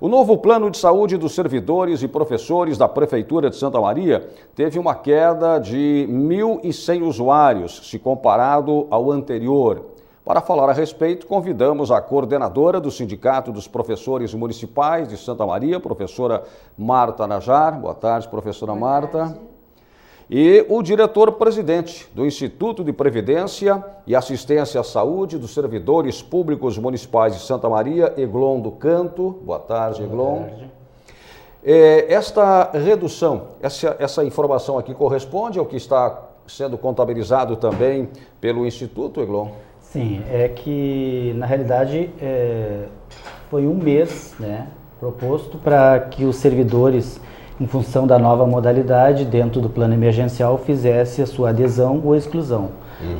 O novo plano de saúde dos servidores e professores da Prefeitura de Santa Maria teve uma queda de 1.100 usuários, se comparado ao anterior. Para falar a respeito, convidamos a coordenadora do Sindicato dos Professores Municipais de Santa Maria, professora Marta Najar. Boa tarde, professora Marta. E o diretor-presidente do Instituto de Previdência e Assistência à Saúde dos Servidores Públicos Municipais de Santa Maria, Eglon do Canto. Boa tarde, Eglon. Boa tarde. Esta redução, essa informação aqui corresponde ao que está sendo contabilizado também pelo Instituto, Eglon? Sim, é que na realidade foi um mês, né, proposto para que os servidores, em função da nova modalidade, dentro do plano emergencial, fizesse a sua adesão ou exclusão.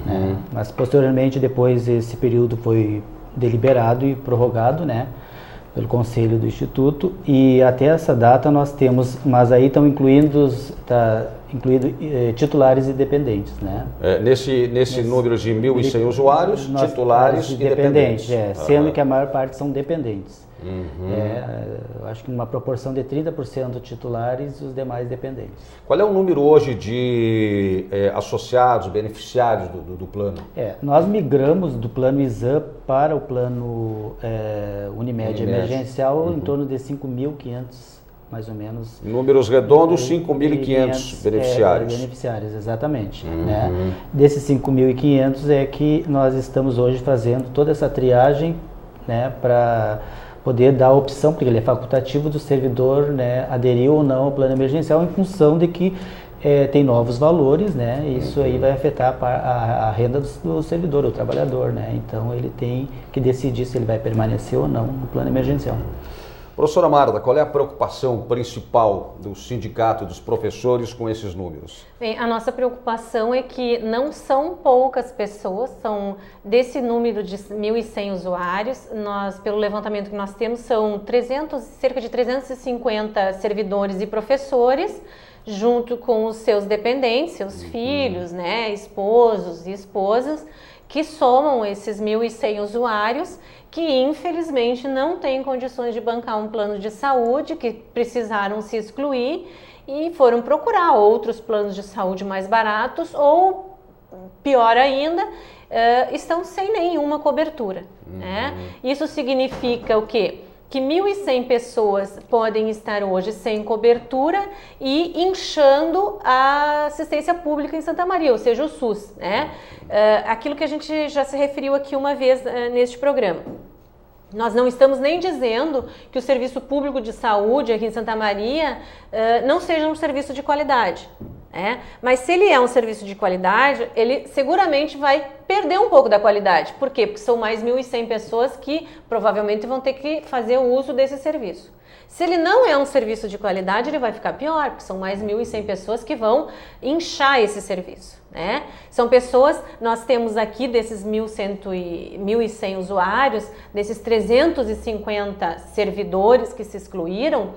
Né? Mas posteriormente, depois, esse período foi deliberado e prorrogado, né, pelo Conselho do Instituto, e até essa data nós temos, mas aí estão incluindo titulares e dependentes, né? Nesse número de 1.100 usuários, titulares e dependentes. Sendo que a maior parte são dependentes. Eu acho que numa proporção de 30% titulares e os demais dependentes. Qual é o número hoje de associados, beneficiários do plano? Nós migramos do plano Exam para o plano Unimed emergencial em torno de 5.500, mais ou menos. Números redondos, 5.500 beneficiários. Beneficiários, exatamente. Né? Desses 5.500 é que nós estamos hoje fazendo toda essa triagem, né, para poder dar a opção, porque ele é facultativo, do servidor, né, aderir ou não ao plano emergencial, em função de que tem novos valores, né, e isso aí vai afetar a renda do servidor, o trabalhador, né, então ele tem que decidir se ele vai permanecer ou não no plano emergencial. Professora Marta, qual é a preocupação principal do Sindicato dos Professores com esses números? Bem, a nossa preocupação é que não são poucas pessoas, são desse número de 1.100 usuários, pelo levantamento que nós temos, são cerca de 350 servidores e professores, junto com os seus dependentes, seus filhos, né, esposos e esposas, que somam esses 1.100 usuários, que infelizmente não têm condições de bancar um plano de saúde, que precisaram se excluir e foram procurar outros planos de saúde mais baratos ou, pior ainda, estão sem nenhuma cobertura. Né? Isso significa o quê? Que 1.100 pessoas podem estar hoje sem cobertura e inchando a assistência pública em Santa Maria, ou seja, o SUS, né? Aquilo que a gente já se referiu aqui uma vez neste programa. Nós não estamos nem dizendo que o serviço público de saúde aqui em Santa Maria não seja um serviço de qualidade. Mas se ele é um serviço de qualidade, ele seguramente vai perder um pouco da qualidade. Por quê? Porque são mais 1.100 pessoas que provavelmente vão ter que fazer o uso desse serviço. Se ele não é um serviço de qualidade, ele vai ficar pior, porque são mais 1.100 pessoas que vão inchar esse serviço. Né? São pessoas, nós temos aqui desses 1.100 usuários, desses 350 servidores que se excluíram,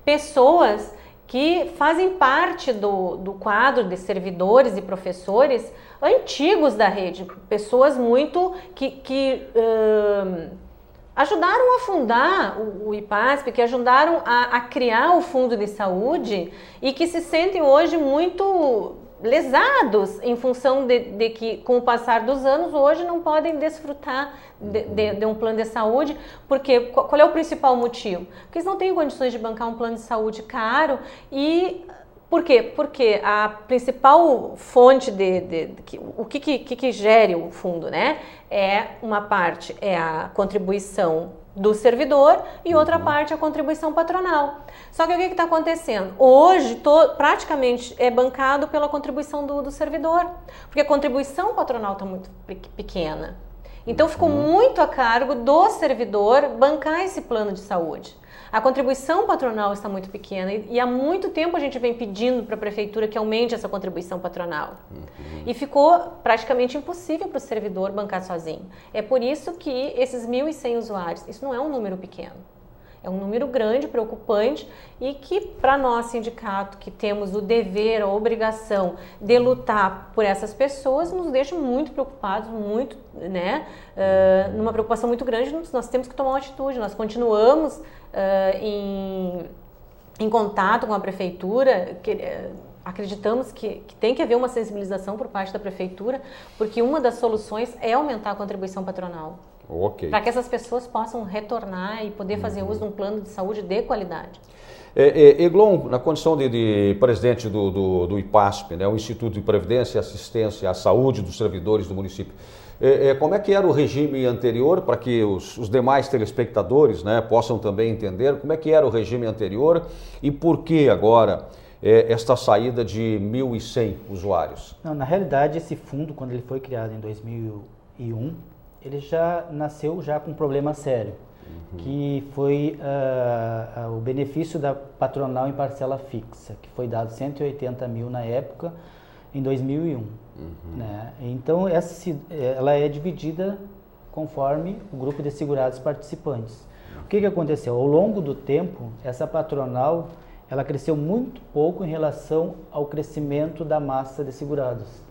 pessoas que fazem parte do quadro de servidores e professores antigos da rede, pessoas muito que ajudaram a fundar o IPASP, que ajudaram a criar o Fundo de Saúde e que se sentem hoje muito lesados em função de que, com o passar dos anos, hoje não podem desfrutar de um plano de saúde. Porque qual é o principal motivo? Porque eles não têm condições de bancar um plano de saúde caro. E por quê? Porque a principal fonte o que gere o fundo, né? Uma parte é a contribuição do servidor e outra parte a contribuição patronal. Só que o que está acontecendo? Hoje praticamente é bancado pela contribuição do servidor, porque a contribuição patronal está muito pequena. Então ficou muito a cargo do servidor bancar esse plano de saúde. A contribuição patronal está muito pequena e há muito tempo a gente vem pedindo para a prefeitura que aumente essa contribuição patronal. E ficou praticamente impossível para o servidor bancar sozinho. É por isso que esses 1.100 usuários, isso não é um número pequeno. É um número grande, preocupante, e que para nós, sindicato, que temos o dever, a obrigação de lutar por essas pessoas, nos deixa muito preocupados, muito, né, numa preocupação muito grande. Nós temos que tomar uma atitude. Nós continuamos em contato com a prefeitura, acreditamos que tem que haver uma sensibilização por parte da prefeitura, porque uma das soluções é aumentar a contribuição patronal. Ok. Para que essas pessoas possam retornar e poder fazer uso de um plano de saúde de qualidade. Eglon, na condição de presidente do IPASP, né, o Instituto de Previdência e Assistência à Saúde dos Servidores do município, como é que era o regime anterior, para que os demais telespectadores, né, possam também entender como é que era o regime anterior e por que agora esta saída de 1.100 usuários? Não, na realidade, esse fundo, quando ele foi criado em 2001, ele já nasceu já com um problema sério, que foi o benefício da patronal em parcela fixa, que foi dado 180 mil na época, em 2001. Né? Então, ela é dividida conforme o grupo de segurados participantes. O que aconteceu? Ao longo do tempo, essa patronal ela cresceu muito pouco em relação ao crescimento da massa de segurados.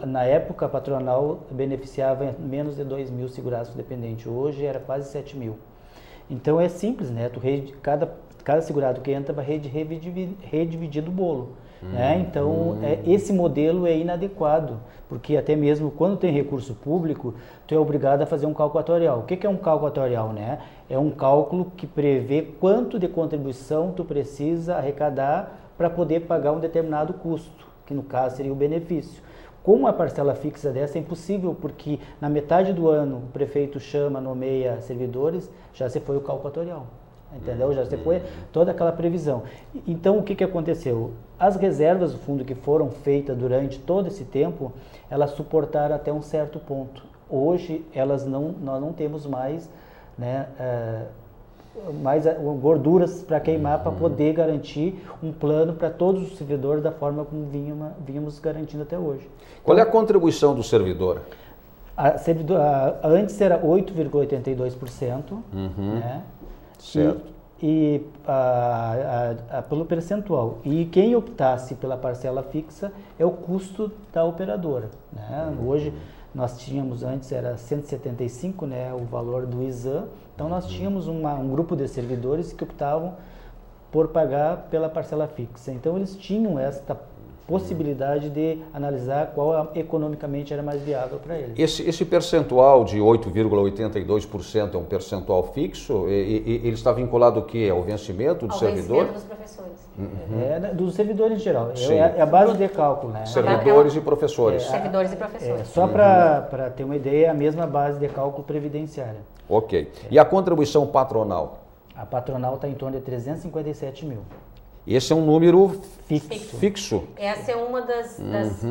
Na época, a patronal beneficiava menos de 2 mil segurados dependentes. Hoje era quase 7 mil. Então é simples, né? Cada segurado que entra vai redividir do bolo. Né? Então esse modelo é inadequado, porque até mesmo quando tem recurso público, tu é obrigado a fazer um cálculo atuarial. O que é um cálculo atuarial? Né? É um cálculo que prevê quanto de contribuição tu precisa arrecadar para poder pagar um determinado custo, que no caso seria o benefício. Com uma parcela fixa dessa é impossível, porque na metade do ano o prefeito chama, nomeia servidores, já se foi o cálculo atuarial. Entendeu? Já se foi toda aquela previsão. Então, o que aconteceu? As reservas do fundo que foram feitas durante todo esse tempo, elas suportaram até um certo ponto. Hoje, nós não temos mais, né, gorduras para queimar para poder garantir um plano para todos os servidores da forma como vínhamos garantindo até hoje. Qual é a contribuição do servidor? Antes era 8,82%, né? Certo. E pelo percentual. E quem optasse pela parcela fixa é o custo da operadora. Né? Hoje, nós tínhamos, antes era 175, né, o valor do ISAM. Então, nós tínhamos um grupo de servidores que optavam por pagar pela parcela fixa. Então, eles tinham esta possibilidade de analisar qual economicamente era mais viável para eles. Esse percentual de 8,82% é um percentual fixo? Ele está vinculado ao quê? Ao vencimento do servidor? Ao vencimento dos professores. Dos servidores em geral. É a base de cálculo, né? Servidores e professores. Servidores e professores. Só para ter uma ideia, é a mesma base de cálculo previdenciária. Ok. E a contribuição patronal? A patronal está em torno de 357 mil. Esse é um número fixo. Essa é uma das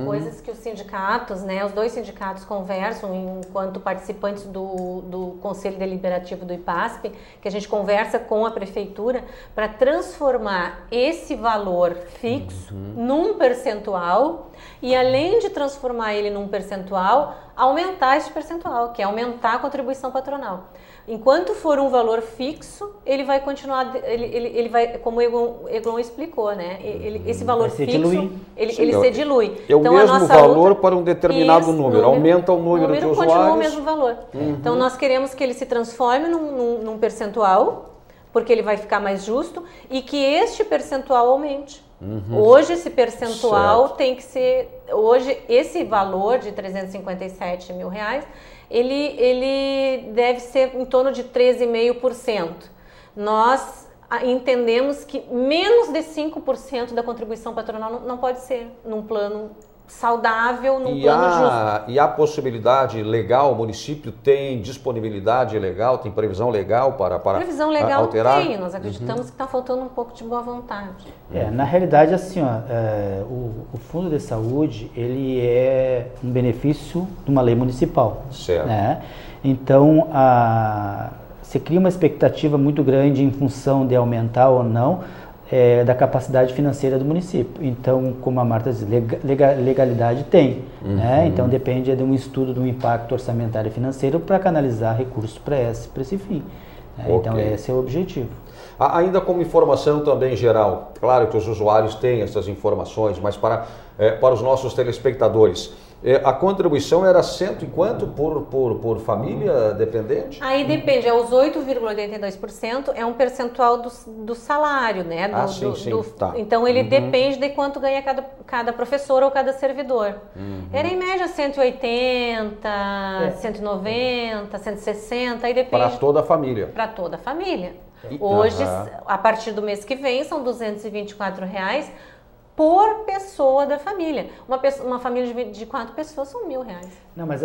coisas que os sindicatos, né, os dois sindicatos conversam enquanto participantes do Conselho Deliberativo do IPASP, que a gente conversa com a prefeitura para transformar esse valor fixo num percentual e, além de transformar ele num percentual, aumentar esse percentual, que é aumentar a contribuição patronal. Enquanto for um valor fixo, ele vai continuar, ele vai, como o Eglon explicou, né? Esse valor fixo, ele se dilui. É o mesmo valor para um determinado número, aumenta o número de usuários. Continua o mesmo valor. Então, nós queremos que ele se transforme num percentual, porque ele vai ficar mais justo, e que este percentual aumente. Hoje esse percentual tem que ser, hoje esse valor de 357 mil reais, ele deve ser em torno de 13,5%. Nós entendemos que menos de 5% da contribuição patronal não pode ser num plano saudável, num plano justo. E a possibilidade legal, o município tem disponibilidade legal, tem previsão legal para previsão legal alterar? Tem, nós acreditamos que está faltando um pouco de boa vontade. Na realidade, assim, o Fundo de Saúde, ele é um benefício de uma lei municipal. Certo. Né? Então, se cria uma expectativa muito grande em função de aumentar ou não da capacidade financeira do município. Então, como a Marta diz, legalidade tem. Né? Então, depende de um estudo do impacto orçamentário e financeiro para canalizar recursos para esse fim. Então esse é o objetivo. Ainda como informação também geral, claro que os usuários têm essas informações, mas para os nossos telespectadores, a contribuição era cento e quanto por família dependente? Aí depende, os 8,82% é um percentual do salário, né? Tá. Então ele depende de quanto ganha cada professor ou cada servidor. Era em média 180, 190, 160, aí depende. Para toda a família? Para toda a família. Hoje, a partir do mês que vem, são R$ 224,00 por pessoa da família. Uma família de 4 pessoas são R$ 1.000. Não, mas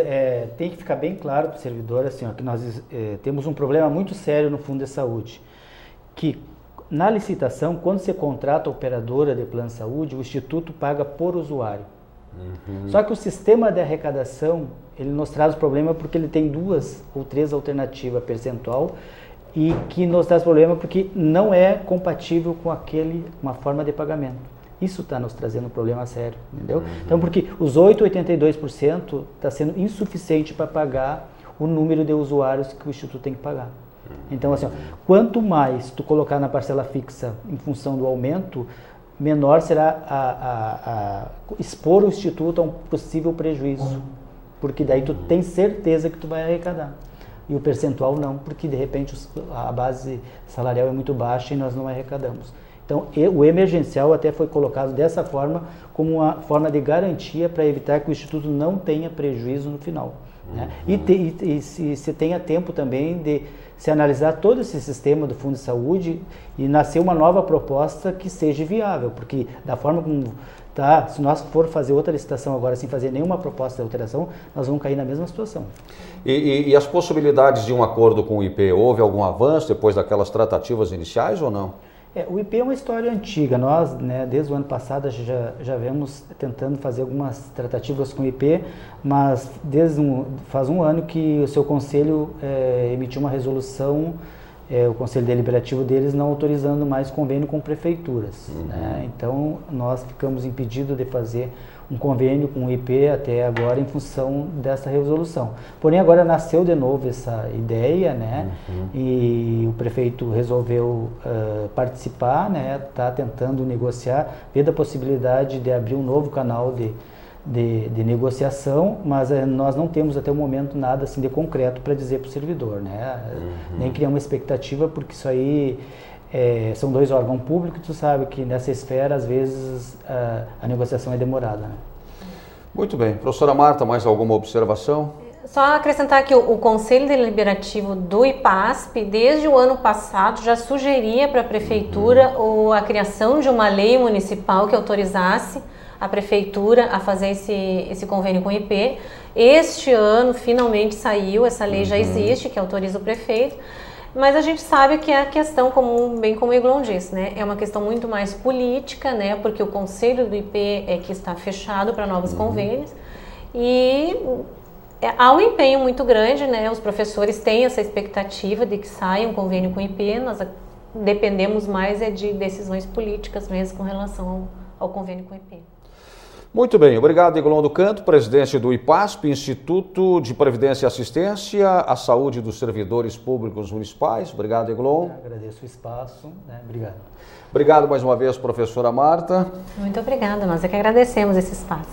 tem que ficar bem claro para o servidor assim, que nós temos um problema muito sério no Fundo de Saúde, que na licitação, quando você contrata a operadora de plano de saúde, o Instituto paga por usuário. Só que o sistema de arrecadação, ele nos traz problema porque ele tem 2 ou 3 alternativas percentual e que nos traz problema porque não é compatível com uma forma de pagamento. Isso está nos trazendo um problema sério, entendeu? Então, porque os 8,82% está sendo insuficiente para pagar o número de usuários que o Instituto tem que pagar. Então, assim, quanto mais tu colocar na parcela fixa em função do aumento, menor será expor o Instituto a um possível prejuízo, porque daí tu tem certeza que tu vai arrecadar. E o percentual não, porque de repente a base salarial é muito baixa e nós não arrecadamos. Então, o emergencial até foi colocado dessa forma, como uma forma de garantia para evitar que o Instituto não tenha prejuízo no final. Né? E se tenha tempo também de se analisar todo esse sistema do Fundo de Saúde e nascer uma nova proposta que seja viável, porque da forma como está, se nós for fazer outra licitação agora sem fazer nenhuma proposta de alteração, nós vamos cair na mesma situação. E as possibilidades de um acordo com o IP, houve algum avanço depois daquelas tratativas iniciais ou não? O IP é uma história antiga. Nós, desde o ano passado, já vemos tentando fazer algumas tratativas com o IP, mas faz um ano que o seu conselho emitiu uma resolução, o conselho deliberativo deles não autorizando mais convênio com prefeituras. Né? Então, nós ficamos impedidos de fazer um convênio com o IP até agora em função dessa resolução. Porém, agora nasceu de novo essa ideia, né? E o prefeito resolveu participar, né? Está tentando negociar, ver da possibilidade de abrir um novo canal de negociação, mas nós não temos até o momento nada assim de concreto para dizer para o servidor, né? Nem criar uma expectativa, porque isso aí são 2 órgãos públicos, tu sabe que nessa esfera, às vezes, a negociação é demorada. Né? Muito bem. Professora Marta, mais alguma observação? Só acrescentar que o Conselho Deliberativo do IPASP, desde o ano passado, já sugeria para a Prefeitura a criação de uma lei municipal que autorizasse a Prefeitura a fazer esse convênio com o IP. Este ano, finalmente saiu, essa lei já existe, que autoriza o prefeito. Mas a gente sabe que a questão, bem como o Eglon disse, né, é uma questão muito mais política, né, porque o Conselho do IP é que está fechado para novos convênios e há um empenho muito grande, né, os professores têm essa expectativa de que saia um convênio com o IP, nós dependemos mais de decisões políticas mesmo com relação ao convênio com o IP. Muito bem, obrigado Eglon do Canto, presidente do IPASP, Instituto de Previdência e Assistência à Saúde dos Servidores Públicos Municipais. Obrigado, Eglon. Agradeço o espaço, né? Obrigado. Obrigado mais uma vez, professora Marta. Muito obrigada, nós é que agradecemos esse espaço.